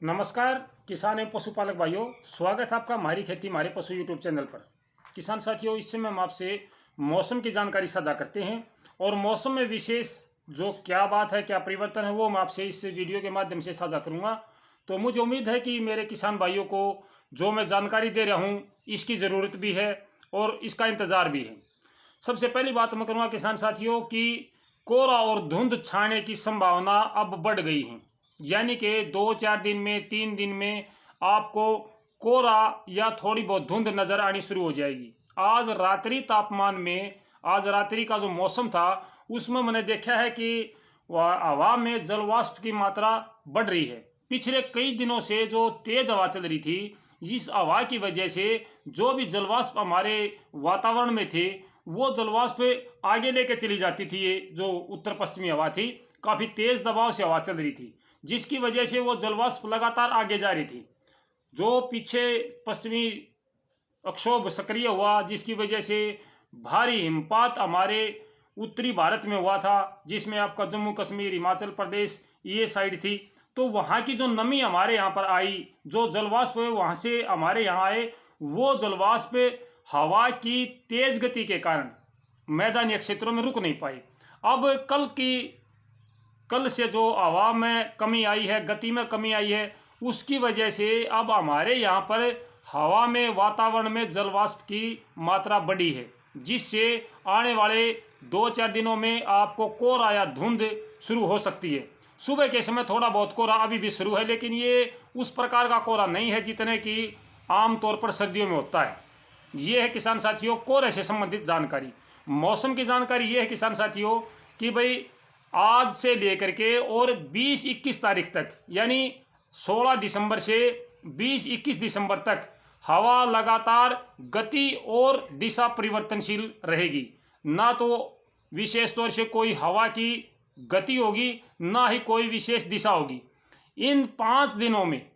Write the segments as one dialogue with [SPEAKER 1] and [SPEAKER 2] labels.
[SPEAKER 1] नमस्कार किसान एवं पशुपालक भाइयों, स्वागत है आपका हमारी खेती हमारे पशु यूट्यूब चैनल पर। किसान साथियों, इस समय हम आपसे मौसम की जानकारी साझा करते हैं और मौसम में विशेष जो क्या बात है, क्या परिवर्तन है, वो मैं आपसे इस वीडियो के माध्यम से साझा करूंगा। तो मुझे उम्मीद है कि मेरे किसान भाइयों को जो मैं जानकारी दे रहा हूँ इसकी ज़रूरत भी है और इसका इंतज़ार भी है। सबसे पहली बात मैं करूँगा किसान साथियों कि कोहरा और धुंध छाने की संभावना अब बढ़ गई है। यानी कि 2-4 दिन में 3 दिन में आपको कोहरा या थोड़ी बहुत धुंध नजर आनी शुरू हो जाएगी। आज रात्रि तापमान में, आज रात्रि का जो मौसम था उसमें मैंने देखा है कि हवा में जल वाष्प की मात्रा बढ़ रही है। पिछले कई दिनों से जो तेज हवा चल रही थी, इस हवा की वजह से जो भी जल वाष्प हमारे वातावरण में थे वो जल वाष्प आगे लेके चली जाती थी। ये जो उत्तर पश्चिमी हवा थी, काफ़ी तेज दबाव से हवा चल रही थी, जिसकी वजह से वो जल वाष्प लगातार आगे जा रही थी। जो पीछे पश्चिमी अक्षोभ सक्रिय हुआ, जिसकी वजह से भारी हिमपात हमारे उत्तरी भारत में हुआ था, जिसमें आपका जम्मू कश्मीर, हिमाचल प्रदेश ये साइड थी। तो वहाँ की जो नमी हमारे यहाँ पर आई, जो जलवाष्प वहाँ से हमारे यहाँ आए, वो जलवाष्प हवा की तेज गति के कारण मैदानी क्षेत्रों में रुक नहीं पाए। अब कल से जो हवा में कमी आई है, गति में कमी आई है, उसकी वजह से अब हमारे यहाँ पर हवा में, वातावरण में जलवाष्प की मात्रा बढ़ी है, जिससे आने वाले 2-4 दिनों में आपको कोहरा या धुंध शुरू हो सकती है। सुबह के समय थोड़ा बहुत कोहरा अभी भी शुरू है, लेकिन ये उस प्रकार का कोहरा नहीं है जितने की आमतौर पर सर्दियों में होता है। ये है किसान साथियों कोहरे से संबंधित जानकारी। मौसम की जानकारी ये है किसान साथियों कि भाई आज से लेकर के और 20-21 तारीख तक, यानी 16 दिसंबर से 20-21 दिसंबर तक हवा लगातार गति और दिशा परिवर्तनशील रहेगी। ना तो विशेष तौर से कोई हवा की गति होगी, ना ही कोई विशेष दिशा होगी। इन 5 दिनों में,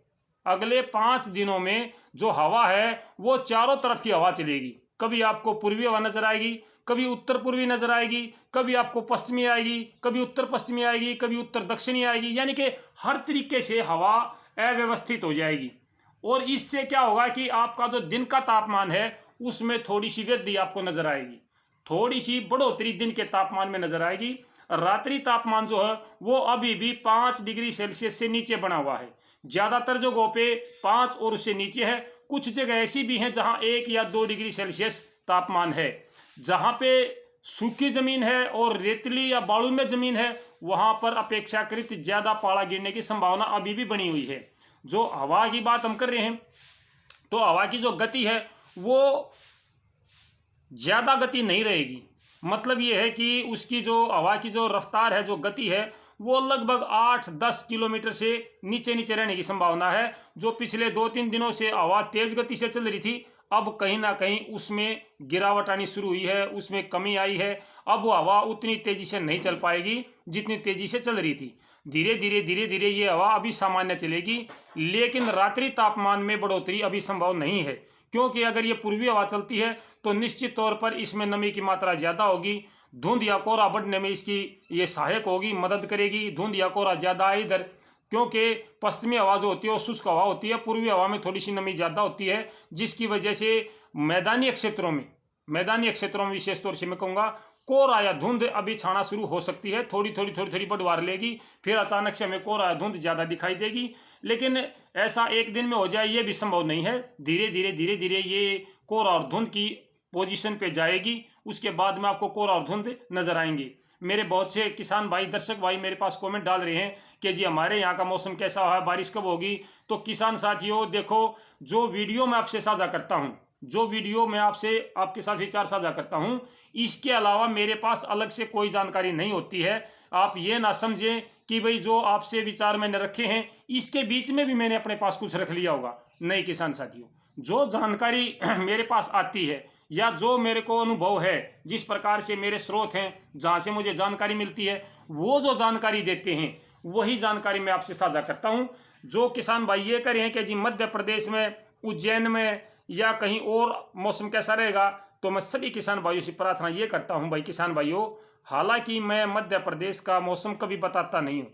[SPEAKER 1] अगले 5 दिनों में जो हवा है वो चारों तरफ की हवा चलेगी। कभी आपको पूर्वी हवा नजर आएगी, कभी उत्तर पूर्वी नजर आएगी, कभी आपको पश्चिमी आएगी, कभी उत्तर पश्चिमी आएगी, कभी उत्तर दक्षिणी आएगी। यानी कि हर तरीके से हवा अव्यवस्थित हो जाएगी। और इससे क्या होगा कि आपका जो दिन का तापमान है उसमें थोड़ी सी वृद्धि आपको नजर आएगी, थोड़ी सी बढ़ोतरी दिन के तापमान में नजर आएगी। रात्रि तापमान जो है वो अभी भी 5 डिग्री सेल्सियस से नीचे बना हुआ है। ज़्यादातर जगहों पे 5 और उससे नीचे है। कुछ जगह ऐसी भी हैं जहां 1 या 2 डिग्री सेल्सियस तापमान है। जहां पे सूखी ज़मीन है और रेतली या बालू में ज़मीन है, वहां पर अपेक्षाकृत ज़्यादा पाला गिरने की संभावना अभी भी बनी हुई है। जो हवा की बात हम कर रहे हैं, तो हवा की जो गति है वो ज़्यादा गति नहीं रहेगी। मतलब ये है कि उसकी जो हवा की जो रफ्तार है, जो गति है, वो लगभग 8-10 किलोमीटर से नीचे रहने की संभावना है। जो पिछले 2-3 दिनों से हवा तेज गति से चल रही थी, अब कहीं ना कहीं उसमें गिरावट आनी शुरू हुई है, उसमें कमी आई है। अब वो हवा उतनी तेजी से नहीं चल पाएगी जितनी तेजी से चल रही थी। धीरे धीरे ये हवा अभी सामान्य चलेगी, लेकिन रात्रि तापमान में बढ़ोतरी अभी संभव नहीं है, क्योंकि अगर ये पूर्वी हवा चलती है तो निश्चित तौर पर इसमें नमी की मात्रा ज़्यादा होगी। धुंध या कोहरा बढ़ने में इसकी ये सहायक होगी, मदद करेगी। धुंध या कोहरा ज़्यादा है इधर, क्योंकि पश्चिमी हवा जो होती है वो शुष्क हवा होती है, पूर्वी हवा में थोड़ी सी नमी ज़्यादा होती है, जिसकी वजह से मैदानी क्षेत्रों में विशेष तौर से मैं कहूँगा कोहरा या धुंध अभी छाना शुरू हो सकती है। थोड़ी बढ़वार लेगी, फिर अचानक से हमें कोहरा या धुंध ज़्यादा दिखाई देगी। लेकिन ऐसा एक दिन में हो जाए ये भी संभव नहीं है। धीरे धीरे ये कोहरा और धुंध की पोजीशन पे जाएगी, उसके बाद में आपको कोहरा और धुंध नजर आएंगे। मेरे बहुत से किसान भाई, दर्शक भाई मेरे पास कमेंट डाल रहे हैं कि जी हमारे यहाँ का मौसम कैसा है, बारिश कब होगी। तो किसान साथियों देखो, जो वीडियो मैं आपसे साझा करता हूँ, जो वीडियो मैं आपके साथ विचार साझा करता हूँ, इसके अलावा मेरे पास अलग से कोई जानकारी नहीं होती है। आप ये ना समझें कि भाई जो आपसे विचार मैंने रखे हैं इसके बीच में भी मैंने अपने पास कुछ रख लिया होगा। नहीं किसान साथियों, जो जानकारी मेरे पास आती है या जो मेरे को अनुभव है, जिस प्रकार से मेरे स्रोत हैं जहाँ से मुझे जानकारी मिलती है, वो जो जानकारी देते हैं वही जानकारी मैं आपसे साझा करता हूँ। जो किसान भाई ये करें कि जी मध्य प्रदेश में, उज्जैन में या कहीं और मौसम कैसा रहेगा, तो मैं सभी किसान भाइयों से प्रार्थना ये करता हूँ भाई किसान भाइयों, हालांकि मैं मध्य प्रदेश का मौसम कभी बताता नहीं हूँ,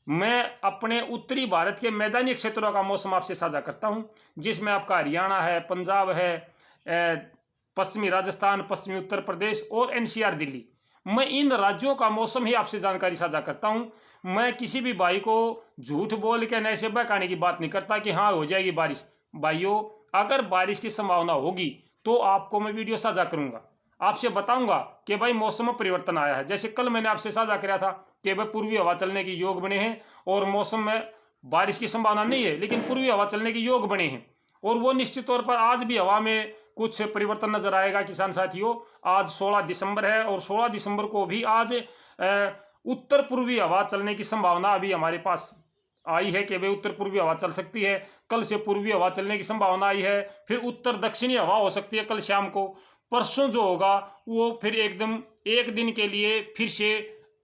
[SPEAKER 1] मैं अपने उत्तरी भारत के मैदानी क्षेत्रों का मौसम आपसे साझा करता हूं, जिसमें आपका हरियाणा है, पंजाब है, पश्चिमी राजस्थान, पश्चिमी उत्तर प्रदेश और एनसीआर दिल्ली। मैं इन राज्यों का मौसम ही आपसे जानकारी साझा करता हूं। मैं किसी भी भाई को झूठ बोल के नए से बहकाने की बात नहीं करता कि हाँ हो जाएगी बारिश। भाइयों, अगर बारिश की संभावना होगी तो आपको मैं वीडियो साझा करूंगा, आपसे बताऊंगा कि भाई मौसम में परिवर्तन आया है। जैसे कल मैंने आपसे साझा किया था कि भाई पूर्वी हवा चलने के योग बने हैं और मौसम में बारिश की संभावना नहीं है, लेकिन पूर्वी हवा चलने के योग बने हैं और वो निश्चित तौर पर आज भी हवा में कुछ परिवर्तन नजर आएगा। किसान साथियों, आज 16 दिसंबर है और 16 दिसंबर को भी आज उत्तर पूर्वी हवा चलने की संभावना अभी हमारे पास आई है कि भाई उत्तर पूर्वी हवा चल सकती है। कल से पूर्वी हवा चलने की संभावना आई है, फिर उत्तर दक्षिणी हवा हो सकती है कल शाम को। परसों जो होगा वो फिर एकदम एक दिन के लिए फिर से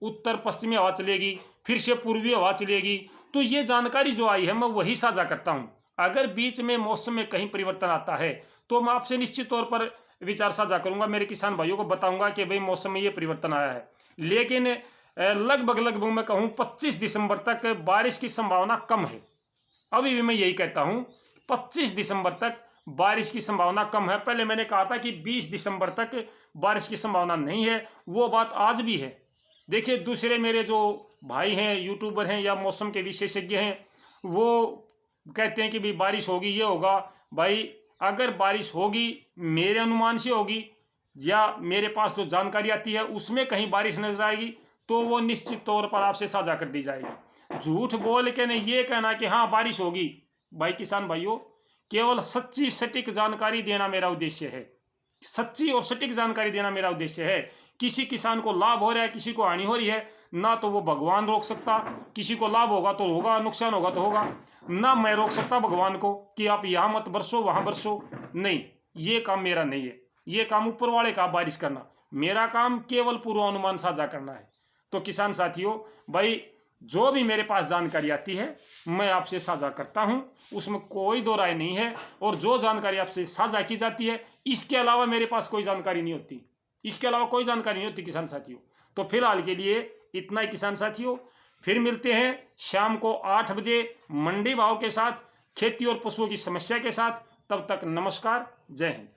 [SPEAKER 1] उत्तर पश्चिमी हवा चलेगी, फिर से पूर्वी हवा चलेगी। तो ये जानकारी जो आई है मैं वही साझा करता हूँ। अगर बीच में मौसम में कहीं परिवर्तन आता है तो मैं आपसे निश्चित तौर पर विचार साझा करूंगा, मेरे किसान भाइयों को बताऊंगा कि भाई मौसम में ये परिवर्तन आया है। लेकिन लगभग मैं कहूँ 25 दिसंबर तक बारिश की संभावना कम है। अभी भी मैं यही कहता हूँ, 25 दिसंबर तक बारिश की संभावना कम है। पहले मैंने कहा था कि 20 दिसंबर तक बारिश की संभावना नहीं है, वो बात आज भी है। देखिए, दूसरे मेरे जो भाई हैं, यूट्यूबर हैं या मौसम के विशेषज्ञ हैं, वो कहते हैं कि भाई बारिश होगी, ये होगा। भाई अगर बारिश होगी मेरे अनुमान से होगी या मेरे पास जो जानकारी आती है उसमें कहीं बारिश नजर आएगी तो वो निश्चित तौर पर आपसे साझा कर दी जाएगी। झूठ बोल के नहीं ये कहना कि हाँ बारिश होगी। भाई किसान भाइयों, केवल सच्ची सटीक जानकारी देना मेरा उद्देश्य है। सच्ची और सटीक जानकारी देना मेरा उद्देश्य है। किसी किसान को लाभ हो रहा है, किसी को हानि हो रही है, ना तो वो भगवान रोक सकता। किसी को लाभ होगा तो होगा, नुकसान होगा तो होगा। ना मैं रोक सकता भगवान को कि आप यहाँ मत बरसो, वहां बरसो। नहीं, ये काम मेरा नहीं है। ये काम ऊपर वाले का बारिश करना। मेरा काम केवल पूर्वानुमान साझा करना है। तो किसान साथियों, भाई जो भी मेरे पास जानकारी आती है मैं आपसे साझा करता हूं, उसमें कोई दो राय नहीं है। और जो जानकारी आपसे साझा की जाती है इसके अलावा मेरे पास कोई जानकारी नहीं होती, इसके अलावा कोई जानकारी नहीं होती किसान साथियों। तो फिलहाल के लिए इतना ही किसान साथियों। फिर मिलते हैं शाम को 8 बजे मंडी भाव के साथ, खेती और पशुओं की समस्या के साथ। तब तक नमस्कार, जय हिंद।